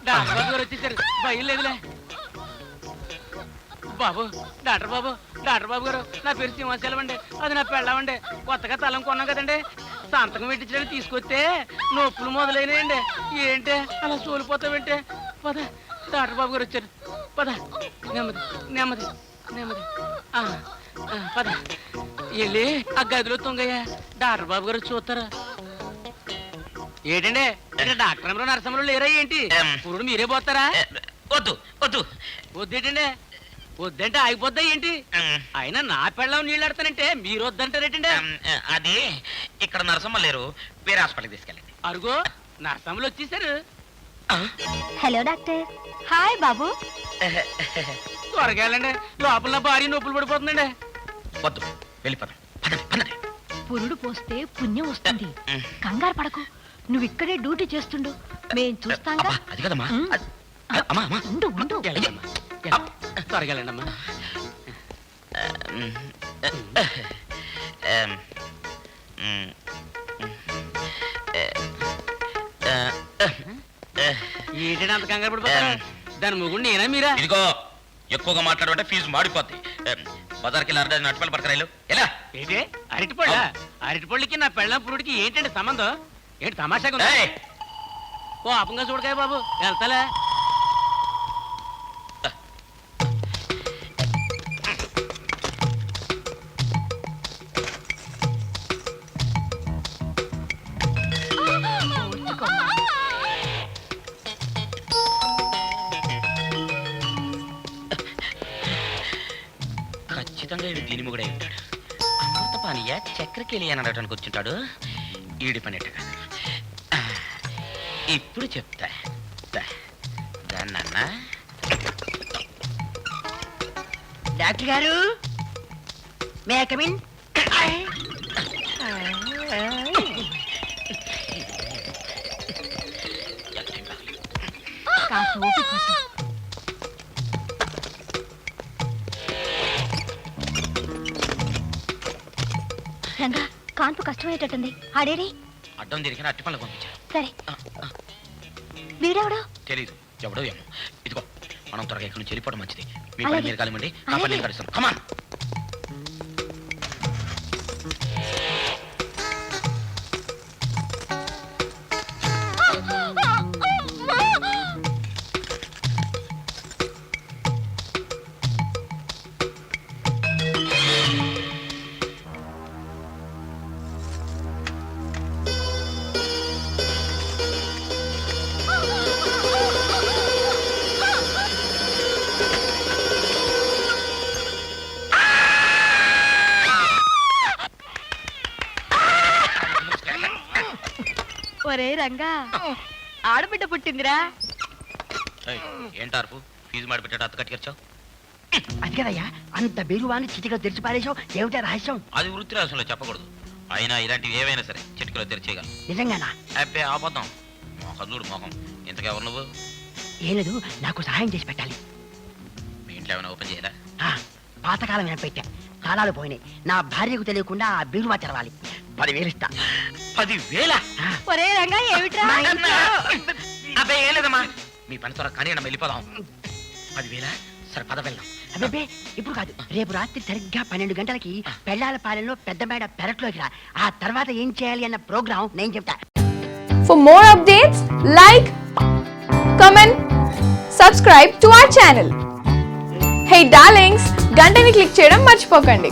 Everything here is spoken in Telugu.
డాక్టర్ బాబు గారు వచ్చేసారు. భయం లేదులే. బాబు డాక్టర్ బాబు గారు, నా పేరు సింహాచలం అండి. అది నా పెళ్ళామండి. కొత్తగా తలం కొన్నాం కదండి. సంతకం పెట్టించడానికి తీసుకొస్తే నొప్పులు మొదలైనాయండి. ఏంటే అలా సోలిపోతావంటే? పద, డాక్టర్ బాబు గారు వచ్చారు. పద, నెమ్మది నెమ్మది నెమ్మది. పద వెళ్ళి ఆ గదిలో తొంగయ్య. డాక్టర్ బాబు గారు చూస్తారా? ఏంటండి ఇక్కడ డాక్టర్ నరసింహలు లేరా ఏంటి? పురుడు మీరే పోతారా? వద్దు వద్దు వద్దేటండి? వద్దంటే ఆగిపోద్దా ఏంటి? అయినా నా పెళ్ళం నీళ్ళు ఆడతానంటే మీరు వద్దంటారేటండి? అది ఇక్కడ నరసమ్మ లేరు, వేరే హాస్పిటల్కి తీసుకెళ్ళండి. అరుగో నరసమ్మలు వచ్చేసారు. Hello doctor. హాయ్ బాబు. త్వరగా వెళ్ళండి, లోపల నా భార్య నొప్పులు పడిపోతుందండి. వద్దు, వెళ్ళిపోదాం. పదండి పదండి. పురుడు పోస్తే పుణ్యం వస్తుంది. కంగారు పడకు, నువ్వు ఇక్కడే డ్యూటీ చేస్తుండు, మేం చూస్తాంగా. అది కదమ్మా. అమ్మా అమ్మా ఉండు ఉండు. త్వరగా వెళ్ళండి అమ్మా. ఏంటంటే అంత కంగారు పడిపోతారు? దాని ముగ్గురు నేనా మీరా? ఇదిగో ఎక్కువగా మాట్లాడుంటే ఫీజు మాడిపోద్ది. బజార్కి వెళ్ళి అరడజన్ అరటిపళ్ళు పడకరాయిలు ఎలా? ఏంటి అరటిపళ్ళ? అరటిపళ్ళకి నా పెళ్ళం పురుడికి ఏంటండి సంబంధం? ఏంటి తమాషాగా ఉందా? ఓ అపంగా చూడకాయ బాబు, వెళ్తాలే. ఖచ్చితంగా ఈడు దీని మొగుడై ఉంటాడు. అమృత పానీయ చక్రకేళి అని అనడానికి వచ్చుంటాడు. ఈడి పనేటగా ఇప్పుడు చెప్తా. దాన్నన్నా డాక్టర్ గారు, మే ఐ కమ్ ఇన్? కాస్త ఓపిక పట్టు. రంగా, కాన్పు కష్టమయ్యేటట్టుంది. ఆడేడి? అడ్డం తిరిగిన అట్టి పనులు పంపించారు. సరే, వీడెవడు? తెలీదు, ఎవడో ఏమో. ఇదిగో మనం త్వరగా ఇక్కడ నుంచి వెళ్ళిపోవడం మంచిది. మీ అలాగే. పని మీరు కానివ్వండి, నా పని నేను కలుస్తాను. కమాన్. ఒరే రంగా, ఆడబిడ్డ పుట్టిందిరా. ఏంటార్పు ఫీజు మాడి పెట్టాడు అత్త కట్టుకొచ్చావు? అది కదయ్యా, అంత బెరువాన్ని చిటికలో తెరిచి పారేసావు. ఏమిటా రహస్యం? అది వృత్తి రహస్యంలో చెప్పకూడదు. అయినా ఇలాంటివి ఏవైనా సరే చిటికలో తెరిచేయగలను. నిజంగానా? అబ్బే ఆపద్దాం. మొహం చూడు మొహం. ఇంతకెవరు నువ్వు? ఏం లేదు, నాకు సహాయం చేసి పెట్టాలి. మీ ఇంట్లో ఏమైనా ఓపెన్ చేయరా? పాతకాలం ఏమైనా పెట్టా, తాళాలు పోయినాయి. నా భార్యకు తెలియకుండా ఆ బీరువా తెరవాలి. 10,000 ఇస్తా. 10,000? ఒరే రంగా, ఏమిట్రా? అబ్బే ఏం లేదమ్మా, మీ పని త్వరగా కానీ అన్న వెళ్ళిపోదాం. 10,000? సరే పద వెళ్దాం. అబ్బే ఇప్పుడు కాదు, రేపు రాత్రి సరిగ్గా 12 గంటలకి పెళ్ళాల పాలెంలో పెద్ద మేడ పెరట్లోకి రా. ఆ తర్వాత ఏం చేయాలి అన్న ప్రోగ్రాం నేను చెప్తా. For more updates, like, comment, subscribe to our channel. Hey darlings, గంటని click చేయడం మర్చిపోకండి.